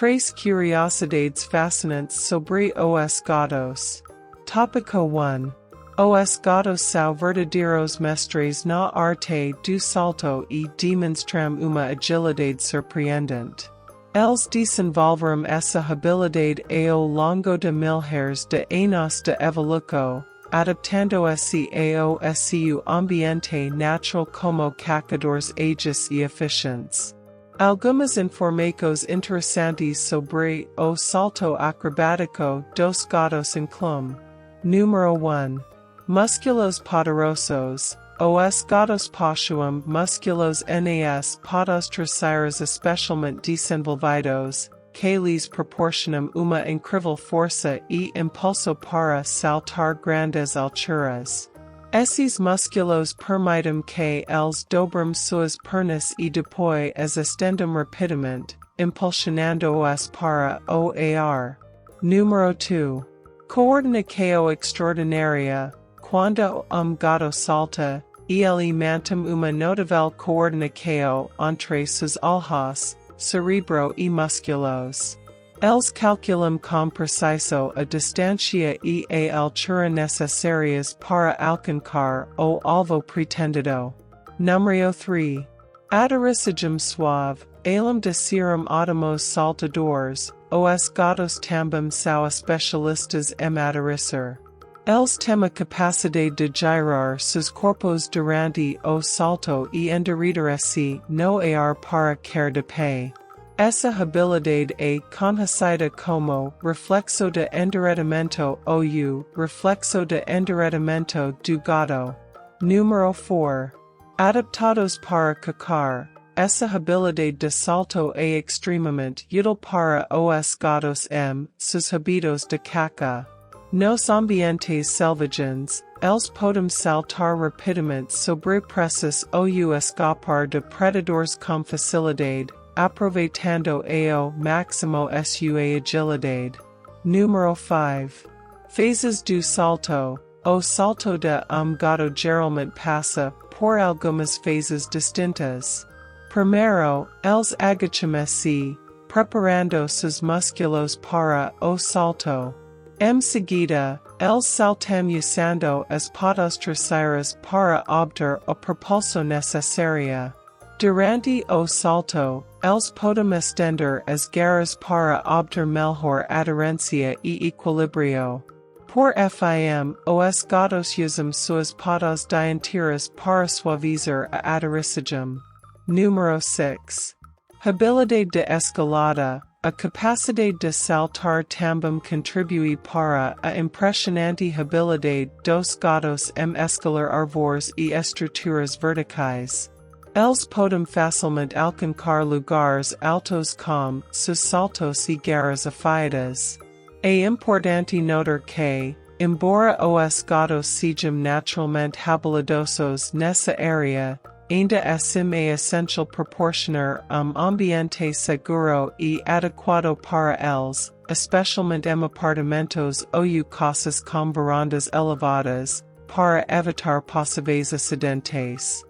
Tres curiosidades fascinantes sobre os gatos. Tópico 1. Os gatos são verdadeiros mestres na arte do salto e demonstram uma agilidade surpreendente. Eles desenvolveram essa habilidade ao longo de milhares de anos de evolução, adaptando-se ao seu ambiente natural como caçadores ágeis e eficientes. Algumas informações interessantes sobre o salto acrobático dos gatos incluem: Número 1. Músculos poderosos. Os gatos possuem músculos nas patas traseiras especialmente desenvolvidos, que lhes proporcionam uma incrível força e impulso para saltar grandes alturas. Esses músculos permitem que eles dobrem suas pernas e depois as estendam rapidamente, impulsionando-os para o ar. Número 2. Coordenação extraordinária. Quando gato salta, ele mantém uma notável coordenação entre seus olhos, cerebro e músculos. Eles calculam com precisão a distância e a altura necessárias para alcançar o alvo pretendido. Número 3. Aterrissagem suave. Além de serem ótimos saltadores, os gatos também são especialistas em aterrissar. Eles têm a capacidade de girar seus corpos durante o salto e endireitar-se no ar para cair de pé. Essa habilidade é conhecida como reflexo de endireitamento ou reflexo de endireitamento do gato. Número 4. Adaptados para caçar. Essa habilidade de salto é extremamente útil para os gatos em seus hábitos de caça. Nos ambientes selvagens, eles podem saltar rapidamente sobre presas ou escapar de predadores com facilidade, aproveitando ao máximo sua agilidade. Número 5. Fases do salto. O salto de gato geralmente passa por algumas fases distintas. Primeiro, eles agacham-se, preparando seus músculos para o salto. Em seguida, eles saltam usando as patas traseiras para obter a propulsão necessária. Durante o salto, eles podem estender as garras para obter melhor aderência e equilíbrio. Por fim, os gatos usam suas patas dianteiras para suavizar a aterrissagem. Número 6. Habilidade de escalada. A capacidade de saltar também contribui para a impressionante habilidade dos gatos em escalar árvores e estruturas verticais. Eles podem facilmente alcançar lugares altos com seus saltos e garras afiadas. É importante notar que, embora os gatos sejam naturalmente habilidosos nessa área, ainda assim é essencial proporcionar ambiente seguro e adequado para eles, especialmente em apartamentos ou casas com varandas elevadas, para evitar possíveis acidentes.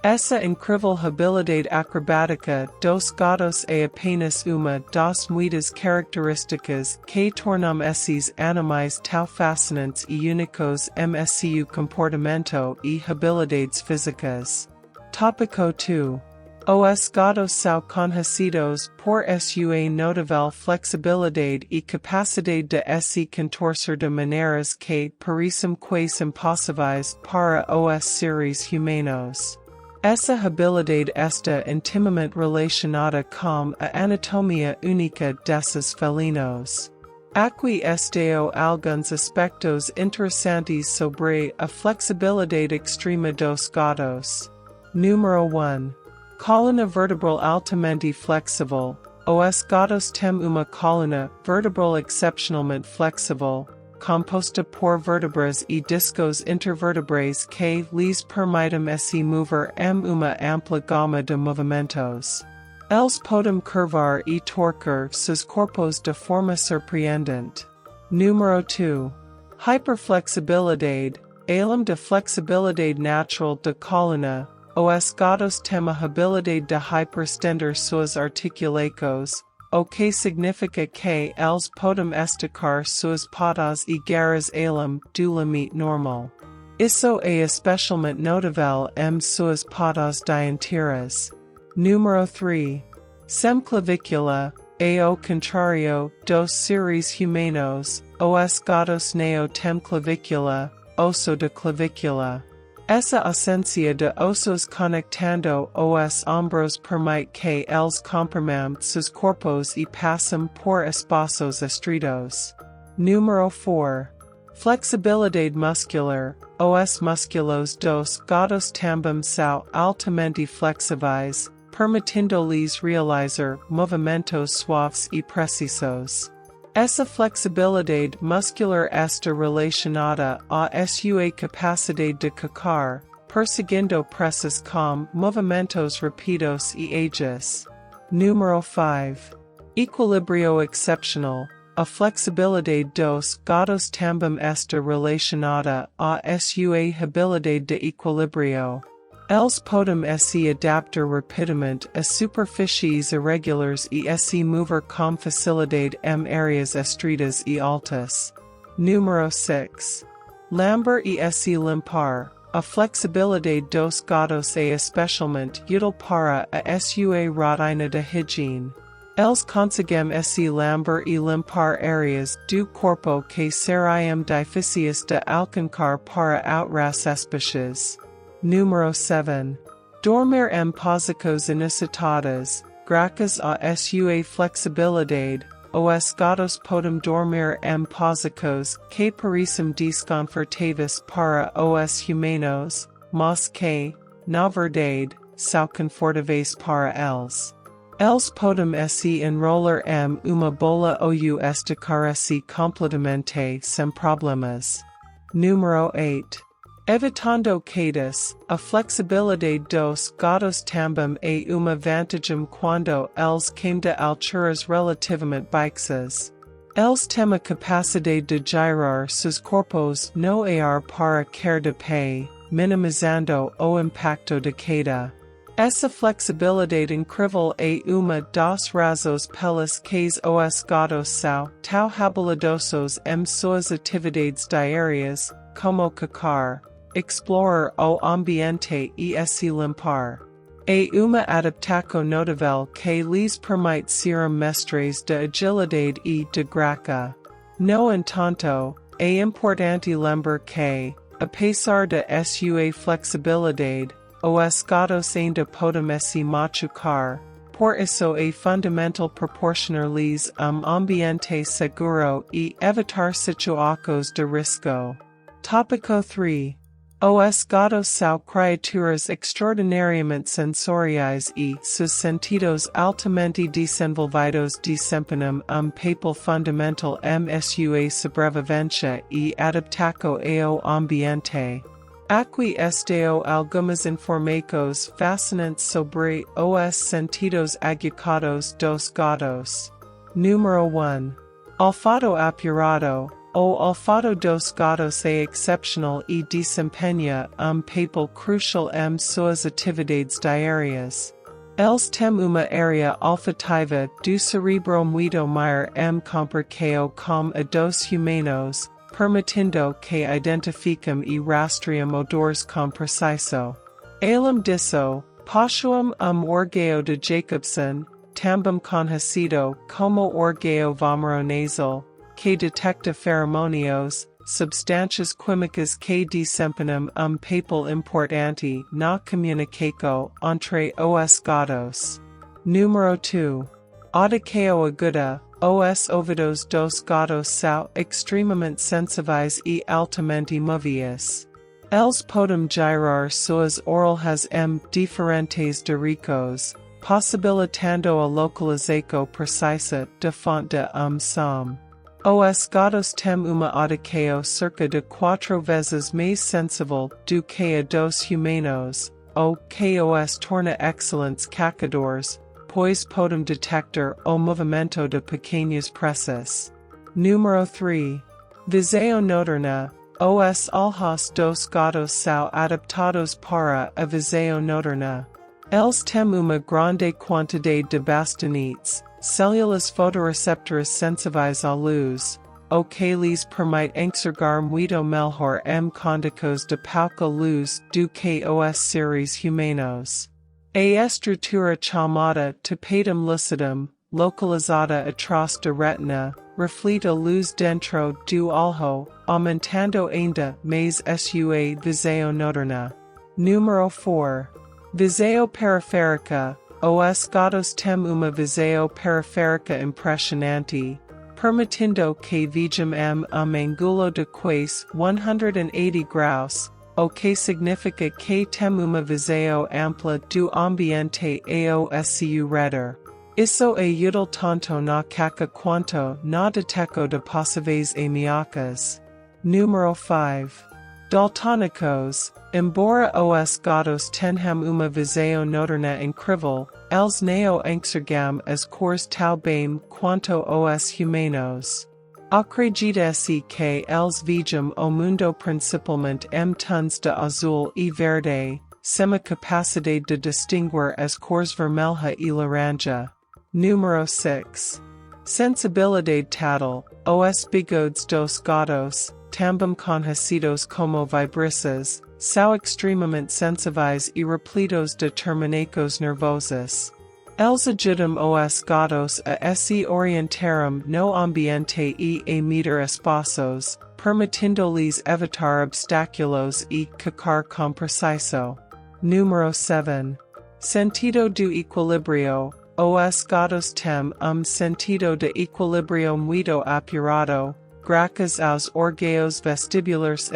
Essa incrível habilidade acrobática dos gatos é apenas uma das muitas características que tornam esses animais tão fascinantes e únicos em seu comportamento e habilidades físicas. Tópico 2. Os gatos são conhecidos por sua notável flexibilidade e capacidade de se contorcer de maneiras que parecem quase impossíveis para os seres humanos. Essa habilidade está intimamente relacionada com a anatomia única desses felinos. Aqui estão alguns aspectos interessantes sobre a flexibilidade extrema dos gatos. Número 1. Coluna vertebral altamente flexível. Os gatos têm uma coluna vertebral excepcionalmente flexível, composta por vértebras e discos intervertebrais que lhes permitem se mover em uma ampla gama de movimentos. Eles podem curvar e torcer seus corpos de forma surpreendente. Número 2. Hyperflexibilidade. Além da flexibilidade natural da coluna, os gatos têm a habilidade de hyperstender suas articulações, o que significa que eles podem esticar suas patas e garras além do limite normal. Isso é especialmente notável em suas patas dianteiras. Número 3. Sem clavicula, e ao contrário dos seres humanos, os gatos não têm clavicula, osso de clavicula. Essa ausência de ossos conectando os ombros permite que eles comprimam seus corpos e passem por espaços estritos. Número 4. Flexibilidade muscular. Os músculos dos gatos também são altamente flexíveis, permitindo-lhes realizar movimentos suaves e precisos. Essa flexibilidade muscular está relacionada à sua capacidade de cacar, perseguindo presas com movimentos rápidos e ágeis. Número 5. Equilíbrio excepcional. A flexibilidade dos gatos também está relacionada à sua habilidade de equilíbrio. Eles podem se adaptar rapidamente a superfícies irregulares e se mover com facilidade em áreas estreitas e altas. Número 6. Lamber e se limpar. A flexibilidade dos gatos é especialmente útil para a sua rotina de higiene. Eles conseguem se lamber e limpar áreas do corpo que seriam difíceis de alcançar para outras espécies. Número 7. Dormir em posicos inusitados. Graças a sua flexibilidade, os gatos podem dormir em posicos que parecem desconfortáveis para os humanos, mas que, na verdade, são confortáveis para eles. Eles podem se enrolar em uma bola ou esticar-se completamente sem problemas. Número 8. Evitando quedas, a flexibilidade dos gatos também é uma vantagem quando eles caem de alturas relativamente baixas. Eles têm a capacidade de girar seus corpos no ar para cair de pé, minimizando o impacto da queda. Essa flexibilidade incrível é uma das razões pelas que os gatos são tão habilidosos em suas atividades diárias, como cacar, explorar o ambiente e se limpar. É uma adaptação notável que lhes permite ser mestres de agilidade e de graça. No entanto, é importante lembrar que, apesar de sua flexibilidade, os gatos ainda podem se machucar, por isso é fundamental proporcionar-lhes ambiente seguro e evitar situações de risco. Tópico 3. Os gatos são criaturas extraordinariamente sensoriais e seus sentidos altamente desenvolvidos desempenham papel fundamental em sua sobrevivência e adaptação ao ambiente. Aqui estão algumas informações fascinantes sobre os sentidos aguçados dos gatos. Número 1. Olfato apurado. O olfato dos gatos é excepcional e desempenha papel crucial em suas atividades diárias. Eles têm uma área olfativa do cérebro muito maior em comparação com a dos humanos, permitindo que identifiquem e rastreiem odores com precisão. Além disso, possuem órgão de Jacobson, também conhecido como órgão vomeronasal, que detecta feromônios, substâncias químicas que desempenham papel importante na comunicação entre os gatos. Número 2. Audição aguda. Os ouvidos dos gatos são extremamente sensíveis e altamente móveis. Eles podem girar suas orelhas em diferentes direções, possibilitando a localização precisa da fonte de som. Os gatos têm uma audição cerca de 4 vezes mais sensível do que a dos humanos, o que os torna excelentes caçadores, pois podem detectar o movimento de pequenas presas. Número 3. Visão noturna. Os olhos dos gatos são adaptados para a visão noturna. Eles têm uma grande quantidade de bastonetes, cellulus photoreceptores sensivis à luz, o que les permite enxergar muito melhor condicos de pouca luz do que os seres humanos. A estrutura chamada tapetum lucidum, localizada atrás da retina, reflete a luz dentro do olho, aumentando ainda mais sua visão noturna. Número 4. Visão periférica. Os gatos têm uma visão periférica impressionante, permitindo que vejam ângulo de quase 180 graus, o que significa que têm uma visão ampla do ambiente ao seu redor. Isso é útil tanto na caca quanto na detecção de possíveis ameaças. Número 5. Daltónicos. Embora os gatos tenham uma visão noturna incrível, eles não enxergam as cores tão bem quanto os humanos. Acredita-se que eles vejam o mundo principalmente em tons de azul e verde, sem a capacidade de distinguir as cores vermelha e laranja. Número 6. Sensibilidade tátil. Os bigodes dos gatos, também conhecidos como vibriças, são extremamente sensíveis e repletos de terminacos nervosos. Eles ajudam os gatos a se orientarem no ambiente e a medir espaços, permitindo-lhes evitar obstáculos e caçar com precisão. Número 7. Sentido do equilíbrio. Os gatos têm sentido de equilíbrio muito apurado, graças aos órgãos vestibulares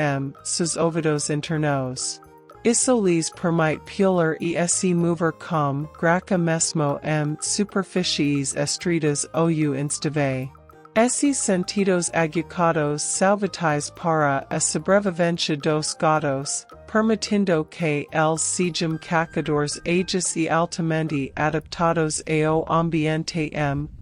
seus ouvidos internos. Isso lhes permite pular e se mover com graça mesmo superfícies estreitas ou instáveis. Esses sentidos aguçados são vitais para a sobrevivência dos gatos, permitindo que eles sejam caçadores ágeis e altamente adaptados ao ambiente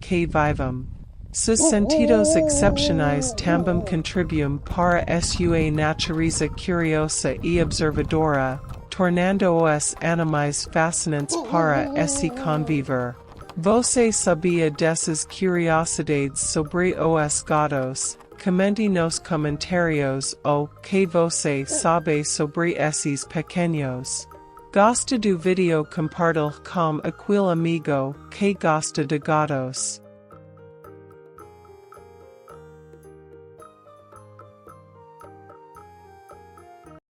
que vivem. Seus sentidos excepcionais também contribuem para a sua natureza curiosa e observadora, tornando-os animais fascinantes para se conviver. Você sabia dessas curiosidades sobre os gatos? Comente nos comentários o que você sabe sobre esses pequenos. Gosta do vídeo? Compartilhe com aquele amigo que gosta de gatos.